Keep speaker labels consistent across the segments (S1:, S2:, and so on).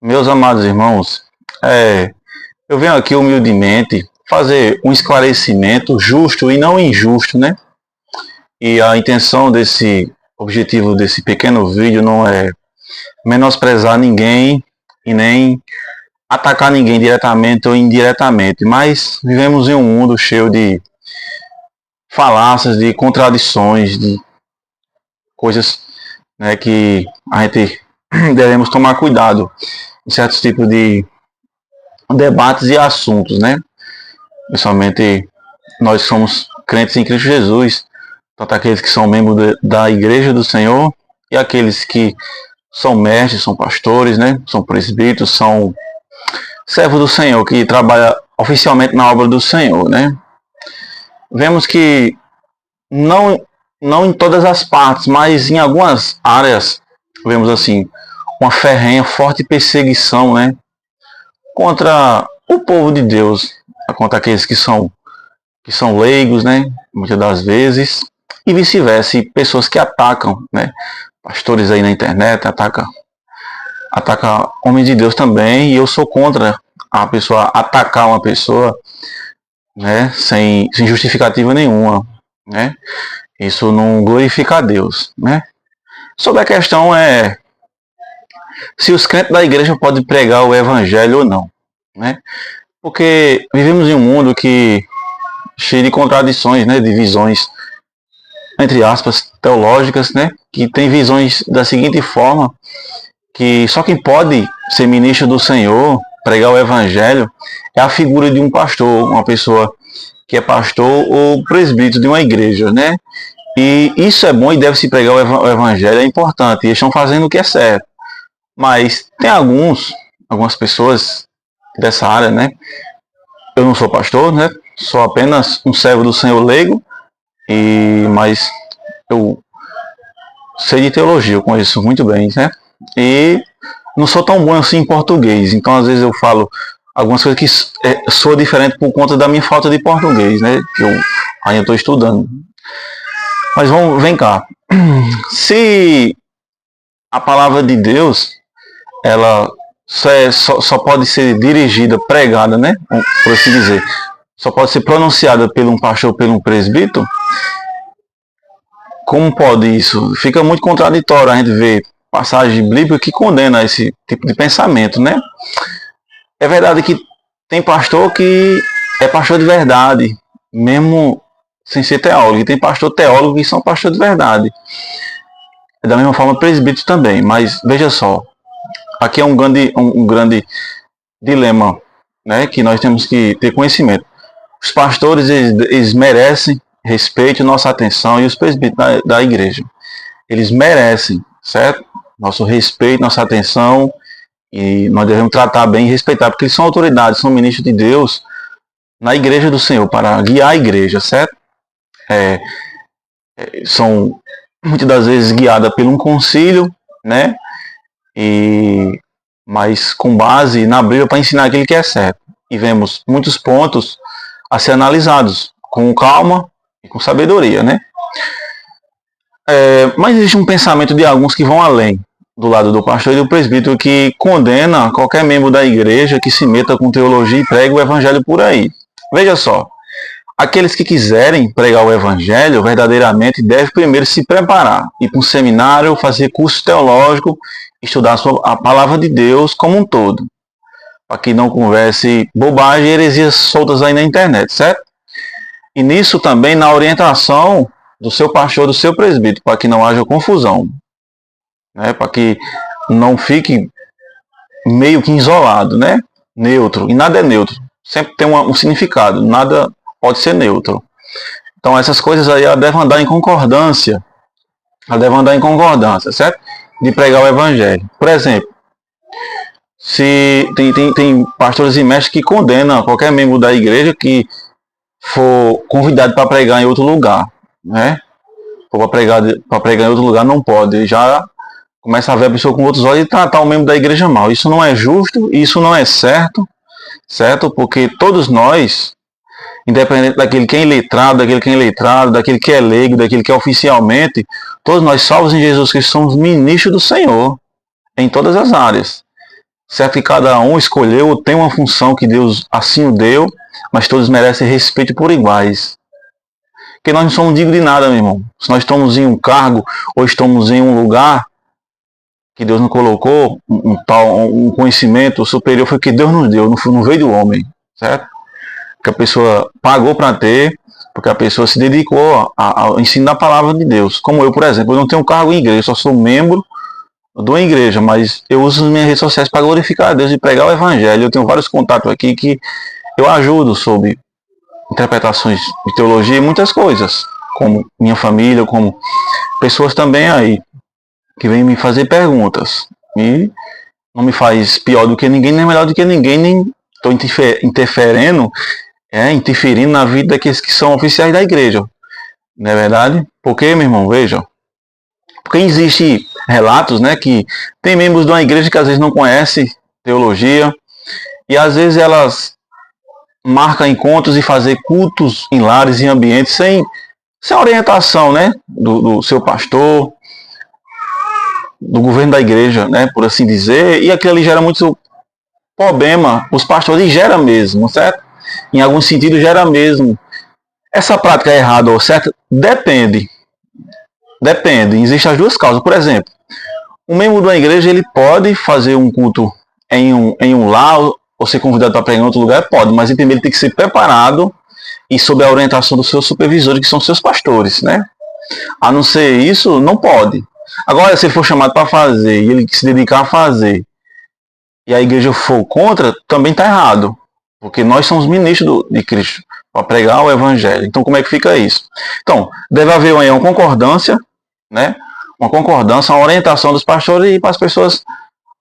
S1: Meus amados irmãos, eu venho aqui humildemente fazer um esclarecimento justo e não injusto, né? E a intenção desse objetivo desse pequeno vídeo não é menosprezar ninguém e nem atacar ninguém diretamente ou indiretamente, mas vivemos em um mundo cheio de falácias, de contradições, de coisas, né, que a gente devemos tomar cuidado em certos tipos de debates e assuntos, né? Principalmente nós somos crentes em Cristo Jesus, tanto aqueles que são membros da Igreja do Senhor e aqueles que são mestres, são pastores, né? São presbíteros, são servos do Senhor, que trabalham oficialmente na obra do Senhor, né? Vemos que não em todas as partes, mas em algumas áreas, vemos assim, uma ferrenha, forte perseguição, né? Contra o povo de Deus, contra aqueles que são leigos, né? Muitas das vezes, e vice-versa, e pessoas que atacam, né? Pastores aí na internet, atacam homens de Deus também, e eu sou contra a pessoa atacar uma pessoa, né? Sem justificativa nenhuma, né? Isso não glorifica a Deus, né? Sobre a questão se os crentes da igreja podem pregar o evangelho ou não, né? Porque vivemos em um mundo cheio de contradições, né? De visões, entre aspas, teológicas, né? Que tem visões da seguinte forma, que só quem pode ser ministro do Senhor, pregar o evangelho, é a figura de um pastor, uma pessoa que é pastor ou presbítero de uma igreja, né? E isso é bom e deve se pregar o evangelho, é importante, eles estão fazendo o que é certo. Mas tem algumas pessoas dessa área, né? Eu não sou pastor, né? Sou apenas um servo do Senhor leigo, mas eu sei de teologia, eu conheço muito bem, né? E não sou tão bom assim em português, então às vezes eu falo algumas coisas que sou diferente por conta da minha falta de português, né? Que eu ainda estou estudando. Mas vem cá. Se a palavra de Deus, ela só pode ser dirigida, pregada, né? Por assim dizer, só pode ser pronunciada por um pastor, por um presbítero, como pode isso? Fica muito contraditório a gente ver passagem bíblica que condena esse tipo de pensamento, né? É verdade que tem pastor que é pastor de verdade, mesmo sem ser teólogo, e tem pastor teólogo que são pastor de verdade. Da mesma forma presbítero também, mas veja só, aqui é um grande dilema, né, que nós temos que ter conhecimento. Os pastores, eles merecem respeito e nossa atenção, e os presbíteros da igreja, eles merecem, certo? Nosso respeito, nossa atenção, e nós devemos tratar bem e respeitar, porque eles são autoridades, são ministros de Deus na igreja do Senhor, para guiar a igreja, certo? São muitas das vezes guiadas por um concílio, né? Mas com base na Bíblia para ensinar aquilo que é certo. E vemos muitos pontos a ser analisados com calma e com sabedoria, né? Mas existe um pensamento de alguns que vão além do lado do pastor e do presbítero, que condena qualquer membro da igreja que se meta com teologia e pregue o evangelho por aí. Veja só, aqueles que quiserem pregar o evangelho verdadeiramente devem primeiro se preparar, ir para um seminário, fazer curso teológico, estudar a palavra de Deus como um todo, para que não converse bobagem e heresias soltas aí na internet, certo? E nisso também na orientação do seu pastor, do seu presbítero, para que não haja confusão, né? Para que não fique meio que isolado, né? Neutro, e nada é neutro, sempre tem um significado, nada pode ser neutro. Então essas coisas aí devem andar em concordância, certo? De pregar o evangelho. Por exemplo, se tem pastores e mestres que condenam qualquer membro da igreja que for convidado para pregar em outro lugar, né? Para pregar em outro lugar não pode, já começa a ver a pessoa com outros olhos e tratar o membro da igreja mal. Isso não é justo, isso não é certo, porque todos nós, independente daquele que é iletrado, daquele que é leigo, daquele que é oficialmente, todos nós salvos em Jesus Cristo somos ministros do Senhor, em todas as áreas. Certo que cada um escolheu, tem uma função que Deus assim o deu, mas todos merecem respeito por iguais. Porque nós não somos dignos de nada, meu irmão. Se nós estamos em um cargo ou estamos em um lugar que Deus nos colocou, um conhecimento superior foi que Deus nos deu, não veio do homem, certo? Que a pessoa pagou para ter, porque a pessoa se dedicou ao ensino da palavra de Deus. Como eu, por exemplo, eu não tenho cargo em igreja, eu só sou membro de uma igreja, mas eu uso as minhas redes sociais para glorificar a Deus e pregar o Evangelho. Eu tenho vários contatos aqui que eu ajudo sobre interpretações de teologia e muitas coisas, como minha família, como pessoas também aí, que vêm me fazer perguntas. E não me faz pior do que ninguém, nem melhor do que ninguém, nem estou interferindo na vida daqueles que são oficiais da igreja. Não é verdade? Porque, meu irmão, veja, porque existe relatos, né, que tem membros de uma igreja que às vezes não conhecem teologia e às vezes elas marcam encontros e fazer cultos em lares e ambientes sem orientação, né, do seu pastor, do governo da igreja, né, por assim dizer, e aquilo ali gera muito problema. Os pastores gera mesmo, certo? Em algum sentido gera mesmo. Essa prática é errada ou certa? Depende. Existem as duas causas. Por exemplo, um membro de uma igreja ele pode fazer um culto em um lar ou ser convidado para pregar em outro lugar? Pode, mas primeiro ele tem que ser preparado e sob a orientação dos seus supervisores, que são seus pastores, né? A não ser isso, não pode. Agora, se ele for chamado para fazer e ele se dedicar a fazer e a igreja for contra, também está errado. Porque nós somos ministros de Cristo para pregar o Evangelho. Então, como é que fica isso? Então, deve haver uma concordância, né? Uma concordância, uma orientação dos pastores e para as pessoas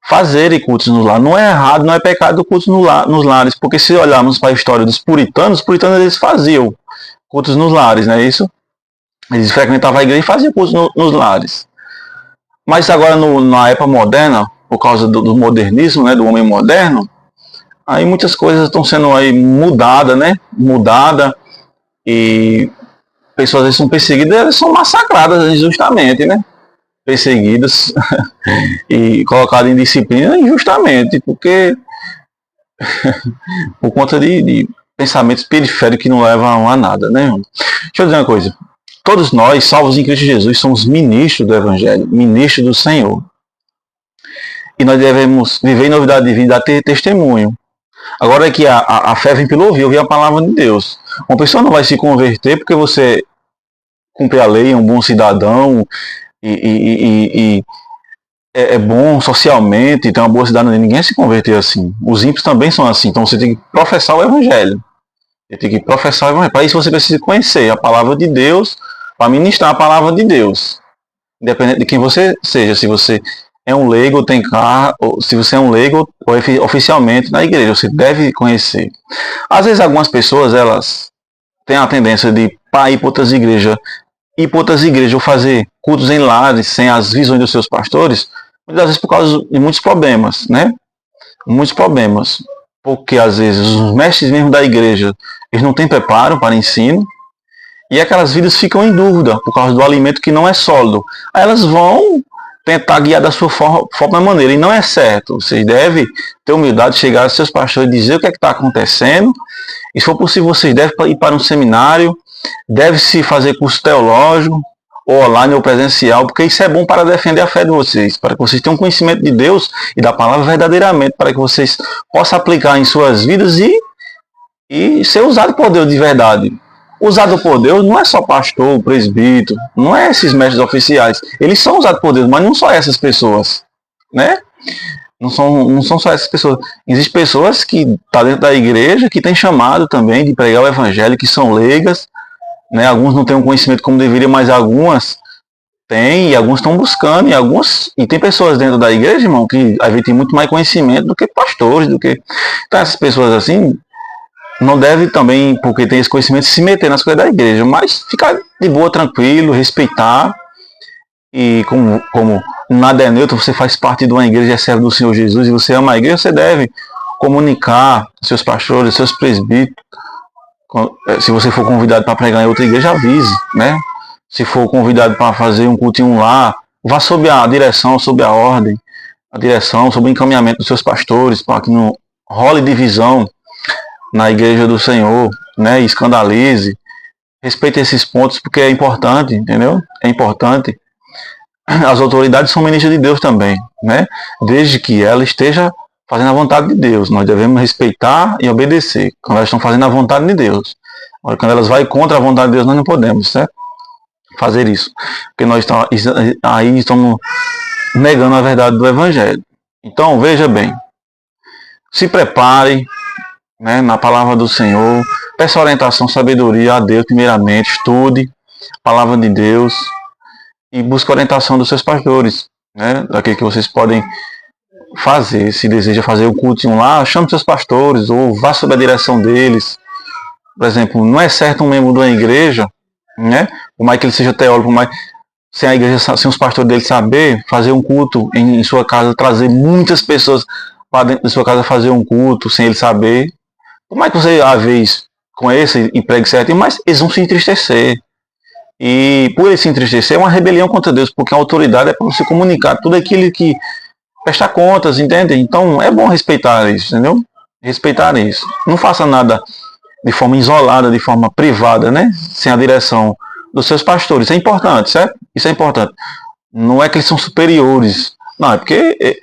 S1: fazerem cultos no lar. Não é errado, não é pecado o culto nos lares, porque se olharmos para a história dos puritanos, os puritanos eles faziam cultos nos lares, não é isso? Eles frequentavam a igreja e faziam cultos nos lares. Mas agora, na época moderna, por causa do modernismo, né, do homem moderno, aí muitas coisas estão sendo aí mudadas, né? E pessoas às vezes são perseguidas, elas são massacradas injustamente, né? Perseguidas e colocadas em disciplina injustamente, porque por conta de pensamentos periféricos que não levam a nada, né? Deixa eu dizer uma coisa. Todos nós, salvos em Cristo Jesus, somos ministros do Evangelho, ministros do Senhor. E nós devemos viver em novidade de vida, ter testemunho. Agora é que a fé vem pelo ouvir a palavra de Deus. Uma pessoa não vai se converter porque você cumpre a lei, é um bom cidadão e é bom socialmente, tem uma boa cidadania. Ninguém se converter assim. Os ímpios também são assim. Então você tem que professar o Evangelho. Você tem que professar o Evangelho. Para isso você precisa conhecer a palavra de Deus, para ministrar a palavra de Deus. Independente de quem você seja, se você é um leigo, tem cargo, se você é um leigo ou oficialmente na igreja, você deve conhecer. Às vezes algumas pessoas, elas têm a tendência de ir para outras igrejas, ou fazer cultos em lares, sem as visões dos seus pastores, muitas vezes por causa de muitos problemas, né? Muitos problemas. Porque às vezes os mestres mesmo da igreja, eles não têm preparo para ensino, e aquelas vidas ficam em dúvida por causa do alimento que não é sólido. Aí elas vão tentar guiar da sua forma maneira, e não é certo. Vocês devem ter humildade de chegar aos seus pastores e dizer o que é que está acontecendo, e se for possível vocês devem ir para um seminário, deve-se fazer curso teológico, ou online ou presencial, porque isso é bom para defender a fé de vocês, para que vocês tenham conhecimento de Deus e da palavra verdadeiramente, para que vocês possam aplicar em suas vidas e ser usado por Deus de verdade. Usado por Deus não é só pastor, presbítero, não é esses mestres oficiais. Eles são usados por Deus, mas não só essas pessoas, né? Não são só essas pessoas. Existem pessoas que estão dentro da igreja, que têm chamado também de pregar o Evangelho, que são leigas, né? Alguns não têm um conhecimento como deveria, mas algumas têm, e alguns estão buscando, e tem pessoas dentro da igreja, irmão, que às vezes tem muito mais conhecimento do que pastores, Então essas pessoas assim não deve também, porque tem esse conhecimento, se meter nas coisas da igreja, mas ficar de boa, tranquilo, respeitar, e como nada é neutro, você faz parte de uma igreja, é servo do Senhor Jesus, e você ama a igreja, você deve comunicar seus pastores, seus presbíteros. Se você for convidado para pregar em outra igreja, avise, né? Se for convidado para fazer um culto em um lar, vá sob a direção, sob a ordem. a direção, sobre o encaminhamento dos seus pastores, para que não role divisão na igreja do Senhor, né, e escandalize. Respeite esses pontos, porque é importante, entendeu? É importante. As autoridades são ministras de Deus também, né? Desde que ela esteja fazendo a vontade de Deus. Nós devemos respeitar e obedecer quando elas estão fazendo a vontade de Deus. Agora, quando elas vão contra a vontade de Deus, nós não podemos, certo? Fazer isso. Porque nós aí estamos negando a verdade do Evangelho. Então, veja bem. Se prepare, né, na palavra do Senhor. Peça orientação, sabedoria a Deus, primeiramente. Estude a palavra de Deus. E busque orientação dos seus pastores, né, daquilo que vocês podem fazer. Se deseja fazer o culto lá, chame seus pastores ou vá sob a direção deles. Por exemplo, não é certo um membro de uma igreja, né, por mais que ele seja teólogo, mas sem a igreja, sem os pastores dele saber, fazer um culto em sua casa, trazer muitas pessoas para dentro de sua casa fazer um culto sem ele saber. Por mais que você, às vezes, conheça e pregue certo, mas eles vão se entristecer. E por ele se entristecer é uma rebelião contra Deus, porque a autoridade é para você comunicar tudo aquilo que prestar contas, entende? Então é bom respeitar isso, entendeu? Respeitar isso. Não faça nada de forma isolada, de forma privada, né? Sem a direção dos seus pastores. Isso é importante, certo? Isso é importante. Não é que eles são superiores. Não, é porque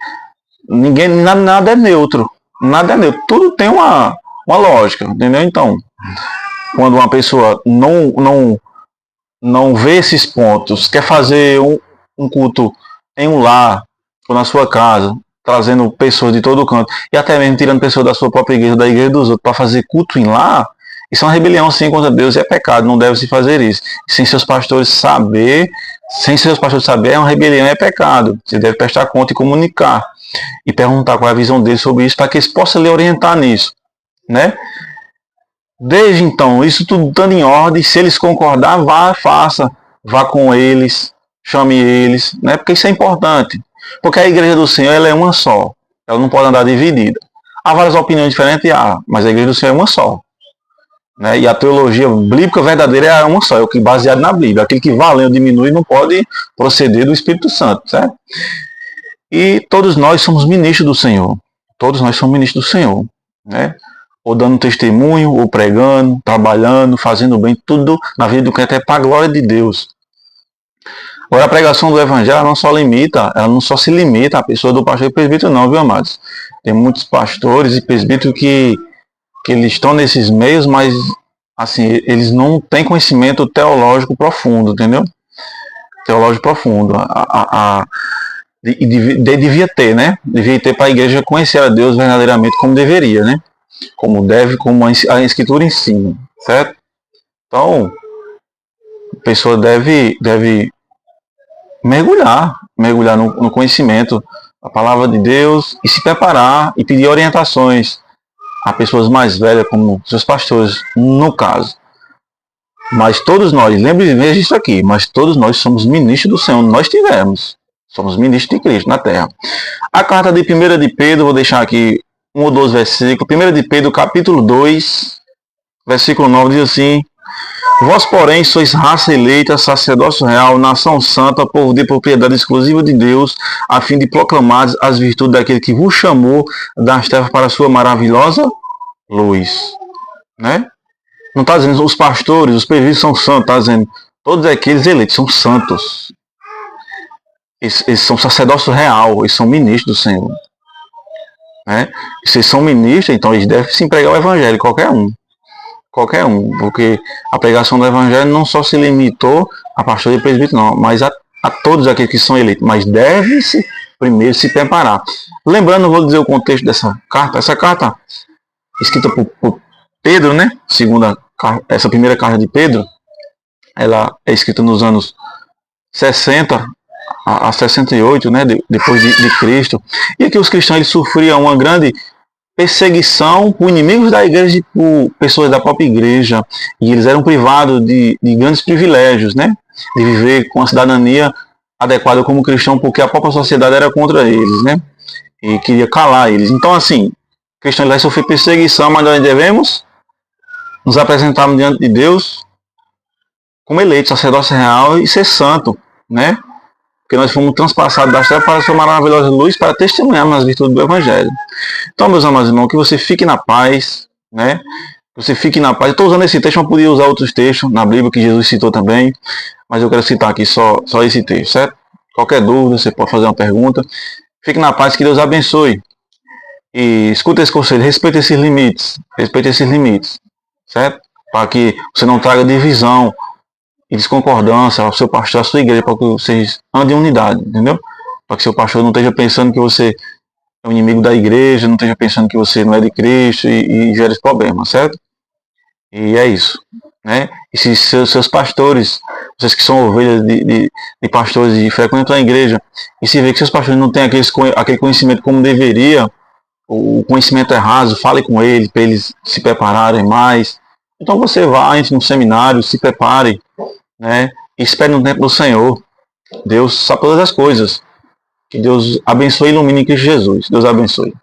S1: ninguém, nada é neutro. Nada é neutro. Tudo tem uma lógica, entendeu? Então, quando uma pessoa não vê esses pontos, quer fazer um culto em um lar, ou na sua casa, trazendo pessoas de todo canto, e até mesmo tirando pessoas da sua própria igreja, da igreja dos outros, para fazer culto em lá, isso é uma rebelião sim contra Deus e é pecado, não deve se fazer isso. Sem seus pastores saber, é uma rebelião, é pecado. Você deve prestar conta e comunicar, e perguntar qual é a visão deles sobre isso, para que eles possam lhe orientar nisso, né? Desde então, isso tudo estando em ordem, se eles concordar, faça, vá com eles, chame eles, né? Porque isso é importante. Porque a igreja do Senhor ela é uma só, ela não pode andar dividida. Há várias opiniões diferentes, mas a igreja do Senhor é uma só. Né? E a teologia bíblica verdadeira é uma só, é o que é baseado na Bíblia. Aquele que vale ou diminui não pode proceder do Espírito Santo, certo? E todos nós somos ministros do Senhor. Todos nós somos ministros do Senhor, né? Ou dando testemunho, ou pregando, trabalhando, fazendo bem, tudo na vida do crente é para a glória de Deus. Agora, a pregação do Evangelho ela não só se limita à pessoa do pastor e presbítero, não, viu, amados? Tem muitos pastores e presbíteros que eles estão nesses meios, mas assim, eles não têm conhecimento teológico profundo, entendeu? Teológico profundo. Devia ter, né? Devia ter para a igreja conhecer a Deus verdadeiramente como deveria, né? Como deve, como a Escritura ensina, certo? Então, a pessoa deve mergulhar no conhecimento da palavra de Deus e se preparar e pedir orientações a pessoas mais velhas, como seus pastores, no caso. Mas todos nós, lembre-se disso aqui, mas todos nós somos ministros do Senhor, nós tivemos. Somos ministros de Cristo na terra. A carta de 1 de Pedro, vou deixar aqui um ou dois versículos. 1 de Pedro, capítulo 2, versículo 9, diz assim: Vós, porém, sois raça eleita, sacerdócio real, nação santa, povo de propriedade exclusiva de Deus, a fim de proclamar as virtudes daquele que vos chamou das trevas para a sua maravilhosa luz. Né? Não está dizendo os pastores, os presbíteros são santos, está dizendo todos aqueles eleitos são santos. Eles são sacerdócio real, eles são ministros do Senhor. Né? Se eles são ministros, então eles devem se empregar o evangelho, qualquer um, porque a pregação do evangelho não só se limitou a pastor e presbítero, não, mas a todos aqueles que são eleitos, mas deve-se primeiro se preparar. Lembrando, vou dizer o contexto dessa carta. Essa carta, escrita por Pedro, né? Essa primeira carta de Pedro, ela é escrita nos anos 60 a 68, né? Depois de Cristo. E aqui os cristãos eles sofriam uma grande perseguição por inimigos da igreja, por pessoas da própria igreja, e eles eram privados de grandes privilégios, né? De viver com a cidadania adequada como cristão, porque a própria sociedade era contra eles, né? E queria calar eles. Então, assim, cristãos vai sofrer perseguição, mas nós devemos nos apresentarmos diante de Deus como eleitos, sacerdócio real e ser santo, né? porque nós fomos transpassados das trevas para a sua maravilhosa luz, para testemunharmos as virtudes do Evangelho. Então, meus amados irmãos, que você fique na paz, né? Você fique na paz. Eu estou usando esse texto, mas podia usar outros textos na Bíblia que Jesus citou também, mas eu quero citar aqui só esse texto, certo? Qualquer dúvida, você pode fazer uma pergunta. Fique na paz, que Deus abençoe. E escuta esse conselho, respeite esses limites, certo? Para que você não traga divisão e desconcordância ao seu pastor, à sua igreja, para que vocês andem em unidade, entendeu? Para que seu pastor não esteja pensando que você é um inimigo da igreja, não esteja pensando que você não é de Cristo e gera esse problema, certo? E é isso, né? E se seus pastores, vocês que são ovelhas de pastores e frequentam a igreja, e se vê que seus pastores não têm aquele conhecimento como deveria, o conhecimento é raso, fale com eles, para eles se prepararem mais. Então você vai, entre no seminário, se prepare, né? E espere no tempo do Senhor. Deus sabe todas as coisas. Que Deus abençoe e ilumine em Cristo Jesus. Deus abençoe.